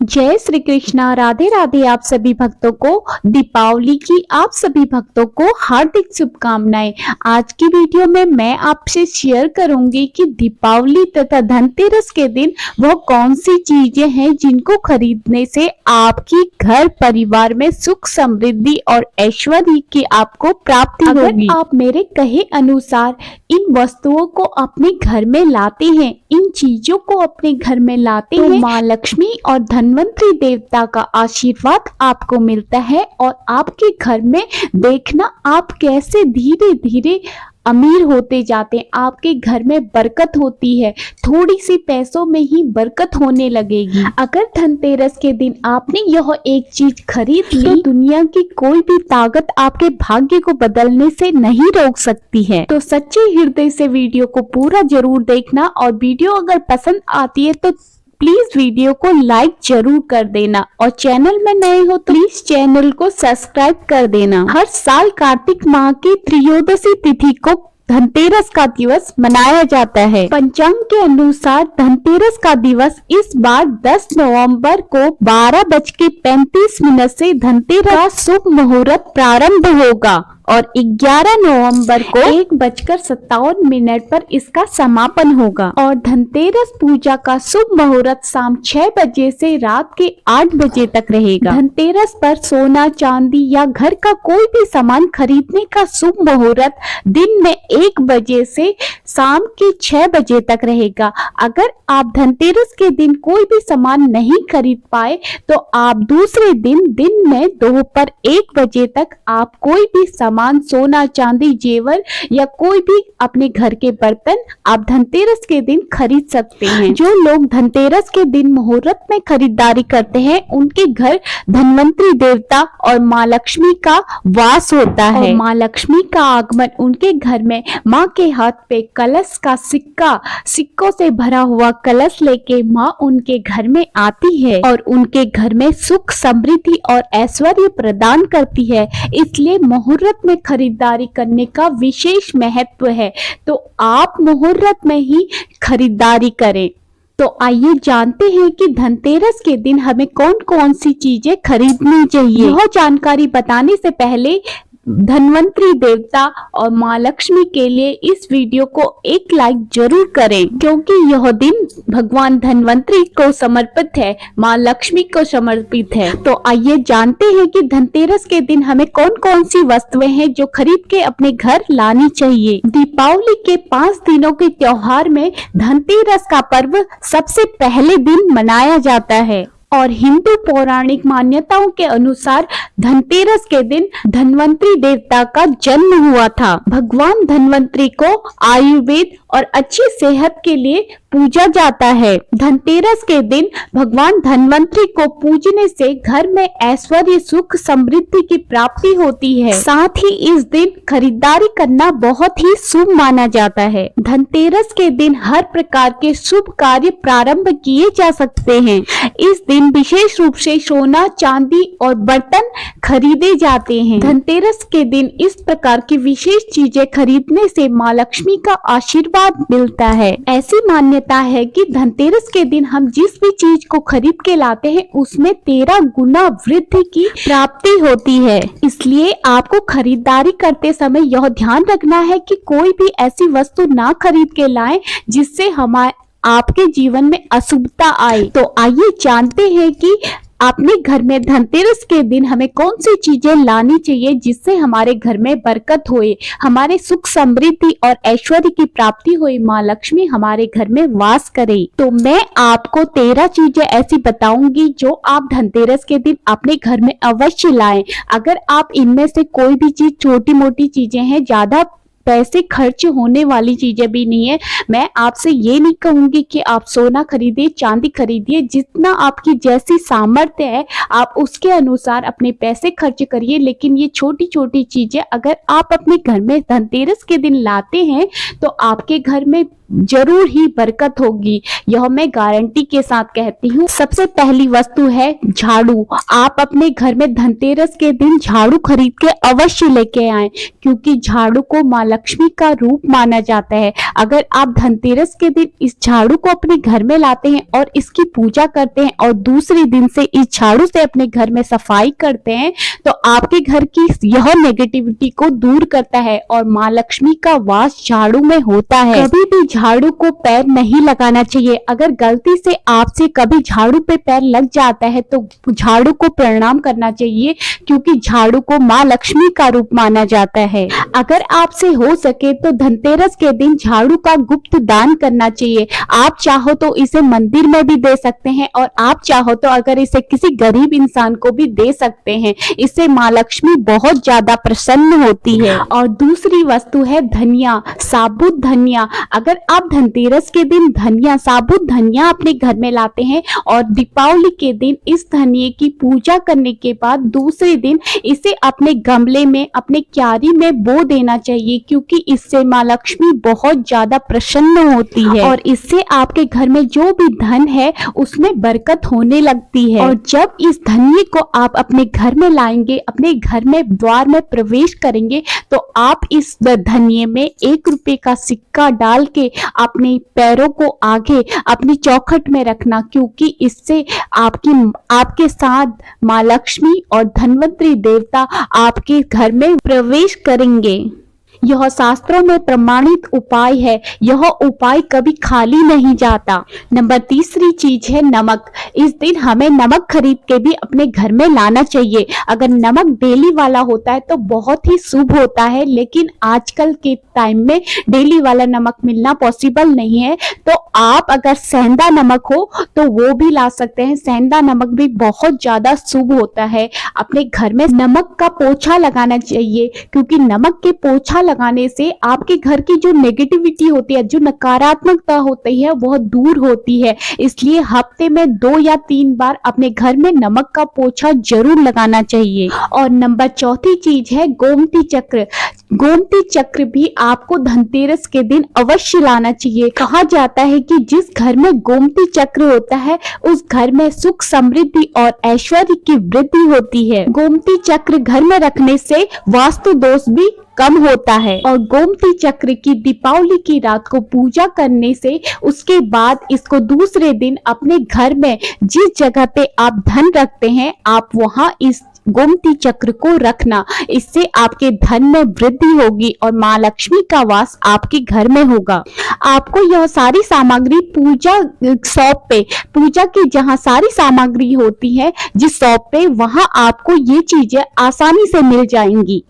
जय श्री कृष्णा। राधे राधे। आप सभी भक्तों को दीपावली की आप सभी भक्तों को हार्दिक शुभकामनाएं। आज की वीडियो में मैं आपसे शेयर करूंगी कि दीपावली तथा धनतेरस के दिन वो कौन सी चीजें हैं जिनको खरीदने से आपकी घर परिवार में सुख समृद्धि और ऐश्वर्य की आपको प्राप्ति होगी। अगर आप मेरे कहे अनुसार इन वस्तुओं को अपने घर में लाते हैं, इन चीजों को अपने घर में लाते हैं, माँ लक्ष्मी और धनवंतरी देवता का आशीर्वाद आपको मिलता है और आपके घर में देखना आप कैसे धीरे धीरे अमीर होते जाते हैं। आपके घर में बरकत होती है, थोड़ी सी पैसों में ही बरकत होने लगेगी। अगर धनतेरस के दिन आपने यह एक चीज खरीद ली तो दुनिया की कोई भी ताकत आपके भाग्य को बदलने से नहीं रोक सकती है। तो सच्चे हृदय से वीडियो को पूरा जरूर देखना और वीडियो अगर पसंद आती है तो प्लीज वीडियो को लाइक जरूर कर देना और चैनल में नए हो तो प्लीज चैनल को सब्सक्राइब कर देना। हर साल कार्तिक माह की त्रयोदशी तिथि को धनतेरस का दिवस मनाया जाता है। पंचांग के अनुसार धनतेरस का दिवस इस बार 10 नवंबर को 12:35 से धनतेरस का शुभ मुहूर्त प्रारंभ होगा और 11 नवंबर को 1:57 पर इसका समापन होगा और धनतेरस पूजा का शुभ मुहूर्त शाम 6 बजे से रात के 8 बजे तक रहेगा। धनतेरस पर सोना चांदी या घर का कोई भी सामान खरीदने का शुभ मुहूर्त दिन में 1 बजे से शाम के 6 बजे तक रहेगा। अगर आप धनतेरस के दिन कोई भी सामान नहीं खरीद पाए तो आप दूसरे दिन में दोपहर 1 बजे तक आप कोई भी सामान सोना चांदी जेवर या कोई भी अपने घर के बर्तन आप धनतेरस के दिन खरीद सकते हैं। जो लोग धनतेरस के दिन मुहूर्त में खरीदारी करते हैं उनके घर धनवंतरी देवता और माँ लक्ष्मी का वास होता है और माँ लक्ष्मी का आगमन उनके घर में माँ के हाथ पे कलश का सिक्कों से भरा हुआ कलश लेके माँ उनके घर में आती है और उनके घर में सुख समृद्धि और ऐश्वर्य प्रदान करती है। इसलिए मुहूर्त में खरीदारी करने का विशेष महत्व है, तो आप मुहूर्त में ही खरीदारी करें। तो आइए जानते हैं कि धनतेरस के दिन हमें कौन कौन सी चीजें खरीदनी चाहिए। यह जानकारी बताने से पहले धनवंतरी देवता और माँ लक्ष्मी के लिए इस वीडियो को एक लाइक जरूर करें, क्योंकि यह दिन भगवान धनवंतरी को समर्पित है, माँ लक्ष्मी को समर्पित है। तो आइए जानते हैं कि धनतेरस के दिन हमें कौन कौन सी वस्तुएं हैं जो खरीद के अपने घर लानी चाहिए। दीपावली के 5 दिनों के त्योहार में धनतेरस का पर्व सबसे पहले दिन मनाया जाता है और हिंदू पौराणिक मान्यताओं के अनुसार धनतेरस के दिन धनवंतरी देवता का जन्म हुआ था। भगवान धनवंतरी को आयुर्वेद और अच्छी सेहत के लिए पूजा जाता है। धनतेरस के दिन भगवान धनवंतरी को पूजने से घर में ऐश्वर्य सुख समृद्धि की प्राप्ति होती है। साथ ही इस दिन खरीदारी करना बहुत ही शुभ माना जाता है। धनतेरस के दिन हर प्रकार के शुभ कार्य प्रारंभ किए जा सकते हैं। इस दिन विशेष रूप से सोना चांदी और बर्तन खरीदे जाते हैं। धनतेरस के दिन इस प्रकार की विशेष चीजें खरीदने से माँ लक्ष्मी का आशीर्वाद मिलता है। ऐसी मान्यता है कि धनतेरस के दिन हम जिस भी चीज को खरीद के लाते हैं उसमें 13 गुना वृद्धि की प्राप्ति होती है। इसलिए आपको खरीदारी करते समय यह ध्यान रखना है कि कोई भी ऐसी वस्तु ना खरीद के लाएं जिससे आपके जीवन में अशुभता आए। तो आइए जानते हैं कि अपने घर में धनतेरस के दिन हमें कौन सी चीजें लानी चाहिए जिससे हमारे घर में बरकत होए, हमारे सुख समृद्धि और ऐश्वर्य की प्राप्ति होए, माँ लक्ष्मी हमारे घर में वास करे। तो मैं आपको 13 चीजें ऐसी बताऊंगी जो आप धनतेरस के दिन अपने घर में अवश्य लाएं। अगर आप इनमें से कोई भी चीज छोटी मोटी चीजें हैं, ज्यादा पैसे खर्च होने वाली चीजें भी नहीं है, मैं आपसे ये नहीं कहूंगी कि आप सोना खरीदिए चांदी खरीदिए, जितना आपकी जैसी सामर्थ्य है आप उसके अनुसार अपने पैसे खर्च करिए। लेकिन ये छोटी छोटी चीजें अगर आप अपने घर में धनतेरस के दिन लाते हैं तो आपके घर में जरूर ही बरकत होगी, यह मैं गारंटी के साथ कहती हूँ। सबसे पहली वस्तु है झाड़ू। आप अपने घर में धनतेरस के दिन झाड़ू खरीद के अवश्य लेके आएं, क्योंकि झाड़ू को माँ लक्ष्मी का रूप माना जाता है। अगर आप धनतेरस के दिन इस झाड़ू को अपने घर में लाते हैं और इसकी पूजा करते हैं और दूसरे दिन से इस झाड़ू से अपने घर में सफाई करते हैं, तो आपके घर की यह नेगेटिविटी को दूर करता है और माँ लक्ष्मी का वास झाड़ू में होता है। कभी भी झाड़ू को पैर नहीं लगाना चाहिए। अगर गलती से आपसे कभी झाड़ू पे पैर लग जाता है तो झाड़ू को प्रणाम करना चाहिए, क्योंकि झाड़ू को माँ लक्ष्मी का रूप माना जाता है। अगर आपसे हो सके तो धनतेरस के दिन झाड़ू का गुप्त दान करना चाहिए। आप चाहो तो इसे मंदिर में भी दे सकते हैं और आप चाहो तो अगर इसे किसी गरीब इंसान को भी दे सकते हैं। इससे माँ लक्ष्मी बहुत ज्यादा प्रसन्न होती है। और दूसरी वस्तु है धनिया, साबुत धनिया। अगर आप धनतेरस के दिन धनिया, साबुत धनिया अपने घर में लाते हैं और दीपावली के दिन इस धनिये की पूजा करने के बाद दूसरे दिन इसे अपने गमले में, अपने क्यारी में बो देना चाहिए, क्योंकि इससे माँ लक्ष्मी बहुत ज्यादा प्रसन्न होती है और इससे आपके घर में जो भी धन है उसमें बरकत होने लगती है। और जब इस धनिये को आप अपने घर में लाएंगे, अपने घर में द्वार में प्रवेश करेंगे, तो आप इस धनिये में 1 रुपए का सिक्का डाल के अपने पैरों को आगे अपनी चौखट में रखना, क्योंकि इससे आपके साथ माँ लक्ष्मी और धनवंतरी देवता आपके घर में प्रवेश करेंगे। यह शास्त्रों में प्रमाणित उपाय है। यह उपाय कभी खाली नहीं जाता। नंबर तीसरी चीज है नमक। इस दिन हमें नमक खरीद के भी अपने घर में लाना चाहिए। अगर नमक डेली वाला होता है तो बहुत ही शुभ होता है, लेकिन आजकल के टाइम में डेली वाला नमक मिलना पॉसिबल नहीं है। तो आप अगर सेंधा नमक हो तो वो भी ला सकते हैं। सेंधा नमक भी बहुत ज्यादा शुभ होता है। अपने घर में नमक का पोछा लगाना चाहिए, क्योंकि नमक के पोछा लगाने से आपके घर की जो नेगेटिविटी होती है, जो नकारात्मकता होती है, वह दूर होती है। इसलिए हफ्ते में 2 या 3 बार अपने घर में नमक का पोछा जरूर लगाना चाहिए। और नंबर चौथी चीज है गोमती चक्र। गोमती चक्र भी आपको धनतेरस के दिन अवश्य लाना चाहिए। कहा जाता है कि जिस घर में गोमती चक्र होता है उस घर में सुख, समृद्धि और ऐश्वर्य की वृद्धि होती है। गोमती चक्र घर में रखने से वास्तु दोष भी कम होता है। और गोमती चक्र की दीपावली की रात को पूजा करने से उसके बाद इसको दूसरे दिन अपने घर में जिस जगह पे आप धन रखते हैं, आप वहां इस गोमती चक्र को रखना। इससे आपके धन में वृद्धि होगी और माँ लक्ष्मी का वास आपके घर में होगा। आपको यह सारी सामग्री पूजा शॉप पे, पूजा की जहाँ सारी सामग्री होती है जिस शॉप पे, वहां आपको ये चीजें आसानी से मिल जाएंगी।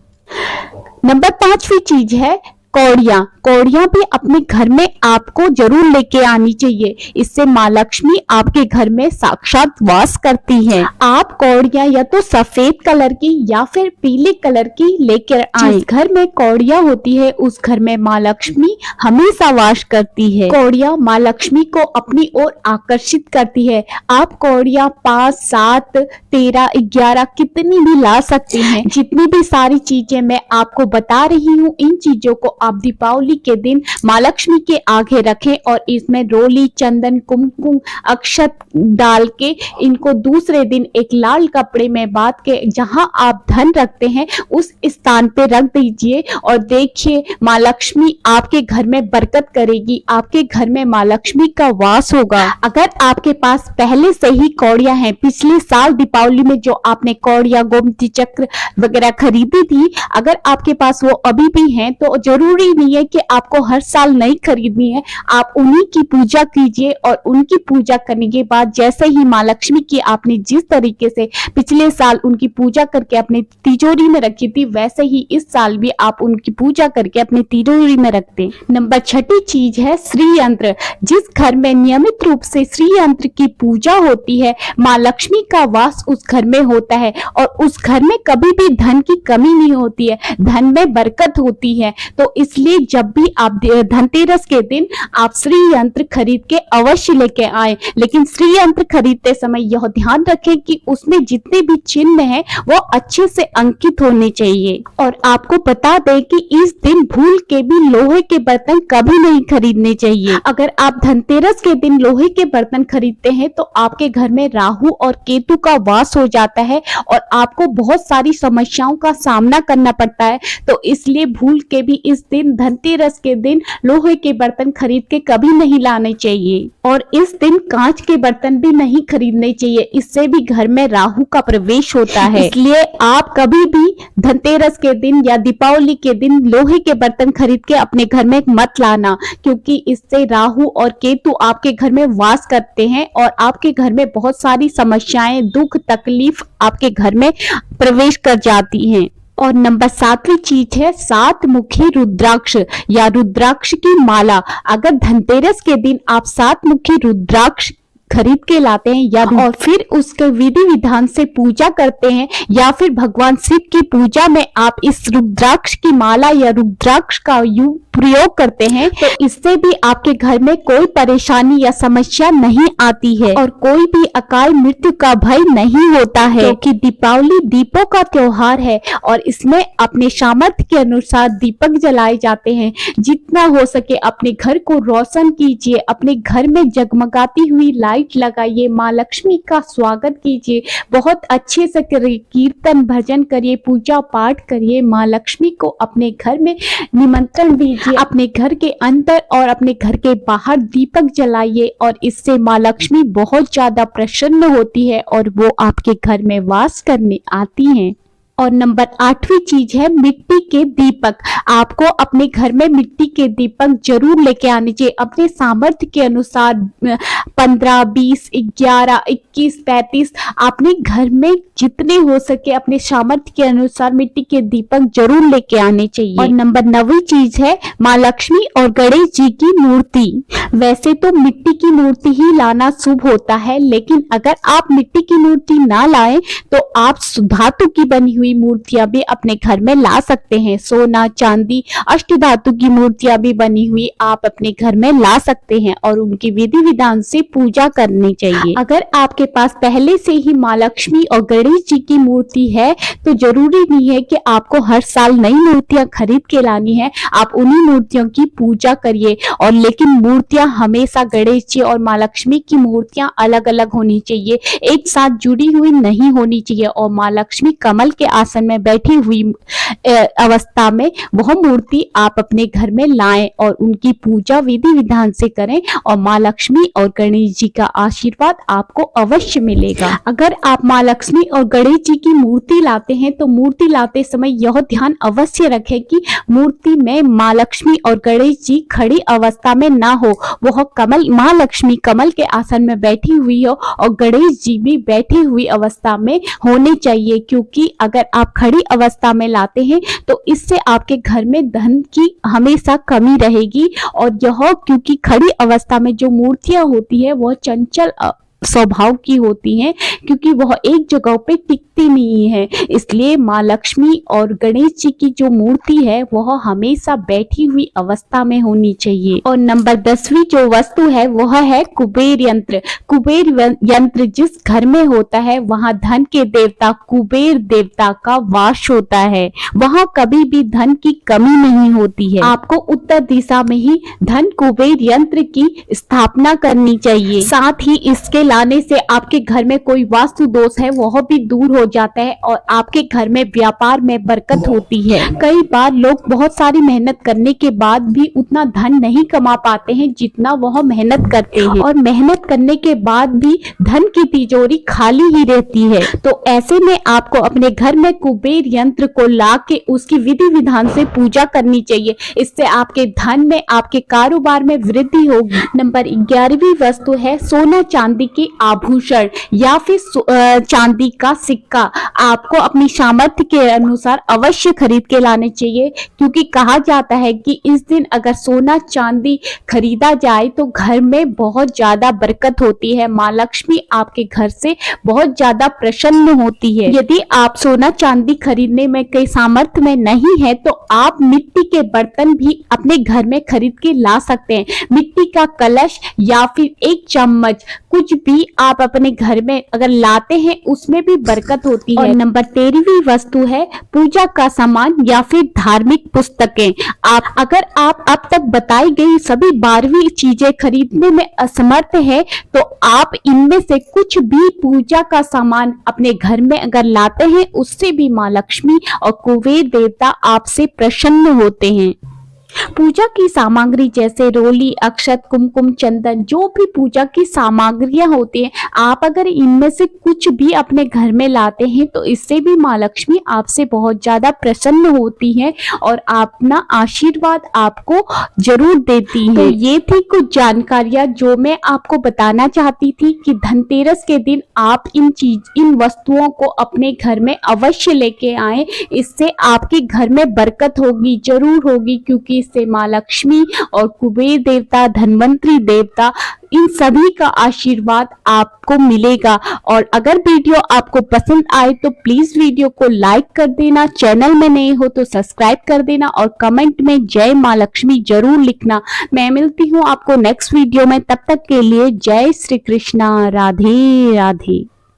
नंबर 5वीं चीज है कौड़ियाँ। कौड़ियाँ भी अपने घर में आपको जरूर लेके आनी चाहिए। इससे माँ लक्ष्मी आपके घर में साक्षात वास करती हैं। आप कौड़ियाँ या तो सफेद कलर की या फिर पीले कलर की लेकर आए। जिस घर में कौड़ियाँ होती है उस घर में माँ लक्ष्मी हमेशा वास करती है। कौड़ियाँ माँ लक्ष्मी को अपनी ओर आकर्षित करती है। आप कौड़ियाँ 5, 7, 13, 11 कितनी भी ला सकते हैं। जितनी भी सारी चीजें मैं आपको बता रही हूँ, इन चीजों को आप दीपावली के दिन माँ लक्ष्मी के आगे रखें और इसमें रोली, चंदन, कुमकुम, अक्षत डाल के इनको दूसरे दिन एक लाल कपड़े में बांध के जहां आप धन रखते हैं उस स्थान पे रख दीजिए। और देखिए माँ लक्ष्मी आपके घर में बरकत करेगी, आपके घर में माँ लक्ष्मी का वास होगा। अगर आपके पास पहले से ही कौड़ियां हैं, पिछले साल दीपावली में जो आपने कौड़ियां, गोमती चक्र वगैरह खरीदी थी, अगर आपके पास वो अभी भी हैं तो जरूरी नहीं है कि आपको हर साल नई खरीदनी है। आप उन्हीं की पूजा कीजिए और उनकी पूजा करने के बाद जैसे ही माँ लक्ष्मी की आपने जिस तरीके से पिछले साल उनकी पूजा करके अपने तिजोरी में रखी थी, वैसे ही इस साल भी आप उनकी पूजा करके अपने तिजोरी में रख दें। नंबर 6ठी चीज है श्री यंत्र। जिस घर में नियमित रूप से श्री यंत्र की पूजा होती है, माँ लक्ष्मी का वास उस घर में होता है और उस घर में कभी भी धन की कमी नहीं होती है, धन में बरकत होती है। तो इसलिए जब भी आप धनतेरस के दिन आप श्री यंत्र खरीद के अवश्य लेके आए, लेकिन श्री यंत्र खरीदते समय यह ध्यान रखें कि उसमें जितने भी चिन्ह हैं वो अच्छे से अंकित होने चाहिए। और आपको बता दें कि इस दिन भूल के भी लोहे के बर्तन कभी नहीं खरीदने चाहिए। अगर आप धनतेरस के दिन लोहे के बर्तन खरीदते हैं तो आपके घर में राहु और केतु का वास हो जाता है और आपको बहुत सारी समस्याओं का सामना करना पड़ता है। तो इसलिए भूल के भी इस दिन धनतेरस के दिन लोहे के बर्तन खरीद के कभी नहीं लाने चाहिए। और इस दिन कांच के बर्तन भी नहीं खरीदने चाहिए, इससे भी घर में राहु का प्रवेश होता है। इसलिए आप कभी भी धनतेरस के दिन या दीपावली के दिन लोहे के बर्तन खरीद के अपने घर में मत लाना, क्योंकि इससे राहु और केतु आपके घर में वास करते हैं और आपके घर में बहुत सारी समस्याएं, दुख, तकलीफ आपके घर में प्रवेश कर जाती हैं। और नंबर 7वीं चीज है 7 मुखी रुद्राक्ष या रुद्राक्ष की माला। अगर धनतेरस के दिन आप 7 मुखी रुद्राक्ष खरीद के लाते हैं या और फिर उसके विधि विधान से पूजा करते हैं या फिर भगवान शिव की पूजा में आप इस रुद्राक्ष की माला या रुद्राक्ष का प्रयोग करते हैं, तो इससे भी आपके घर में कोई परेशानी या समस्या नहीं आती है और कोई भी अकाल मृत्यु का भय नहीं होता है, क्योंकि दीपावली दीपों का त्योहार है और इसमें अपने सामर्थ्य के अनुसार दीपक जलाए जाते हैं। जितना हो सके अपने घर को रोशन कीजिए, अपने घर में जगमगाती हुई लाइट लगाइए, माँ लक्ष्मी का स्वागत कीजिए, बहुत अच्छे से कीर्तन भजन करिए, पूजा पाठ करिए, माँ लक्ष्मी को अपने घर में निमंत्रण दीजिए, अपने घर के अंदर और अपने घर के बाहर दीपक जलाइए और इससे माँ लक्ष्मी बहुत ज्यादा प्रसन्न होती है और वो आपके घर में वास करने आती हैं। और नंबर 8वीं चीज है मिट्टी के दीपक। आपको अपने घर में मिट्टी के दीपक जरूर लेके आने चाहिए, अपने सामर्थ्य के अनुसार 15, 20, 11, 21, 35 अपने घर में जितने हो सके अपने सामर्थ्य के अनुसार मिट्टी के दीपक जरूर लेके आने चाहिए। और नंबर 9वीं चीज है माँ लक्ष्मी और गणेश जी की मूर्ति। वैसे तो मिट्टी की मूर्ति ही लाना शुभ होता है, लेकिन अगर आप मिट्टी की मूर्ति ना लाएं तो आप धातु की बनी हुई मूर्तियां भी अपने घर में ला सकते हैं। सोना, चांदी, अष्ट धातु की मूर्तियां भी बनी हुई आप अपने घर में ला सकते हैं और उनकी विधि विधान से पूजा करनी चाहिए। अगर आपके पास पहले से ही माँ लक्ष्मी और गणेश जी की मूर्ति है तो जरूरी नहीं है कि आपको हर साल नई मूर्तियां खरीद के लानी है, आप उन्हीं मूर्तियों की पूजा करिए। और लेकिन मूर्तियां हमेशा गणेश जी और माँ लक्ष्मी की मूर्तियां अलग अलग होनी चाहिए, एक साथ जुड़ी हुई नहीं होनी चाहिए। और माँ लक्ष्मी कमल के आसन में बैठी हुई अवस्था में वह मूर्ति आप अपने घर में लाएं और उनकी पूजा विधि विधान से करें और माँ लक्ष्मी और गणेश जी का आशीर्वाद आपको अवश्य मिलेगा। अगर आप माँ लक्ष्मी और गणेश जी की मूर्ति लाते हैं तो मूर्ति लाते समय यह ध्यान अवश्य रखें कि मूर्ति में माँ लक्ष्मी और गणेश जी खड़ी अवस्था में ना हो, वह कमल माँ लक्ष्मी कमल के आसन में बैठी हुई हो और गणेश जी भी बैठी हुई अवस्था में होने चाहिए, क्योंकि अगर आप खड़ी अवस्था में लाते हैं तो इससे आपके घर में धन की हमेशा कमी रहेगी। और यह क्योंकि खड़ी अवस्था में जो मूर्तियां होती है वह चंचल स्वभाव की होती हैं, क्योंकि वह एक जगह पे टिकती नहीं है, इसलिए माँ लक्ष्मी और गणेश जी की जो मूर्ति है वह हमेशा बैठी हुई अवस्था में होनी चाहिए। और नंबर 10वीं जो वस्तु है वह है कुबेर यंत्र। कुबेर यंत्र जिस घर में होता है वहां धन के देवता कुबेर देवता का वास होता है, वहां कभी भी धन की कमी नहीं होती है। आपको उत्तर दिशा में ही धन कुबेर यंत्र की स्थापना करनी चाहिए। साथ ही इसके लाने से आपके घर में कोई वास्तु दोष है वह भी दूर हो जाता है और आपके घर में व्यापार में बरकत होती है। कई बार लोग बहुत सारी मेहनत करने के बाद भी उतना धन नहीं कमा पाते हैं जितना वह मेहनत करते हैं, और मेहनत करने के बाद भी धन की तिजोरी खाली ही रहती है। तो ऐसे में आपको अपने घर में कुबेर यंत्र को ला के उसकी विधि विधान से पूजा करनी चाहिए, इससे आपके धन में आपके कारोबार में वृद्धि होगी। नंबर 11वीं वस्तु है सोना चांदी की के आभूषण या फिर चांदी का सिक्का आपको अपनी सामर्थ्य के अनुसार अवश्य खरीद के लाने चाहिए, क्योंकि कहा जाता है कि इस दिन अगर सोना चांदी खरीदा जाए तो घर में बहुत ज्यादा बरकत होती है, माँ लक्ष्मी आपके घर से बहुत ज्यादा प्रसन्न होती है। यदि आप सोना चांदी खरीदने में कई सामर्थ्य में नहीं है तो आप मिट्टी के बर्तन भी अपने घर में खरीद के ला सकते हैं। मिट्टी का कलश या फिर एक चम्मच कुछ भी आप अपने घर में अगर लाते हैं उसमें भी बरकत होती है। और नंबर 13वीं वस्तु है पूजा का सामान या फिर धार्मिक पुस्तकें। अगर आप अब तक बताई गई सभी 12वीं चीजें खरीदने में असमर्थ है तो आप इनमें से कुछ भी पूजा का सामान अपने घर में अगर लाते हैं उससे भी माँ लक्ष्मी और कुबेर देवता आपसे प्रसन्न होते हैं। पूजा की सामग्री जैसे रोली, अक्षत, कुमकुम, चंदन, जो भी पूजा की सामग्रियां होती हैं, आप अगर इनमें से कुछ भी अपने घर में लाते हैं तो इससे भी माँ लक्ष्मी आपसे बहुत ज्यादा प्रसन्न होती है और अपना आशीर्वाद आपको जरूर देती है। तो ये थी कुछ जानकारियां जो मैं आपको बताना चाहती थी कि धनतेरस के दिन आप इन वस्तुओं को अपने घर में अवश्य लेके आए। इससे आपके घर में बरकत होगी, जरूर होगी, क्योंकि से माँ लक्ष्मी और कुबेर देवता, धनवंतरी देवता, इन सभी का आशीर्वाद आपको मिलेगा। और अगर वीडियो आपको पसंद आए तो प्लीज वीडियो को लाइक कर देना, चैनल में नए हो तो सब्सक्राइब कर देना और कमेंट में जय माँ लक्ष्मी जरूर लिखना। मैं मिलती हूँ आपको नेक्स्ट वीडियो में, तब तक के लिए जय श्री कृष्णा, राधे राधे।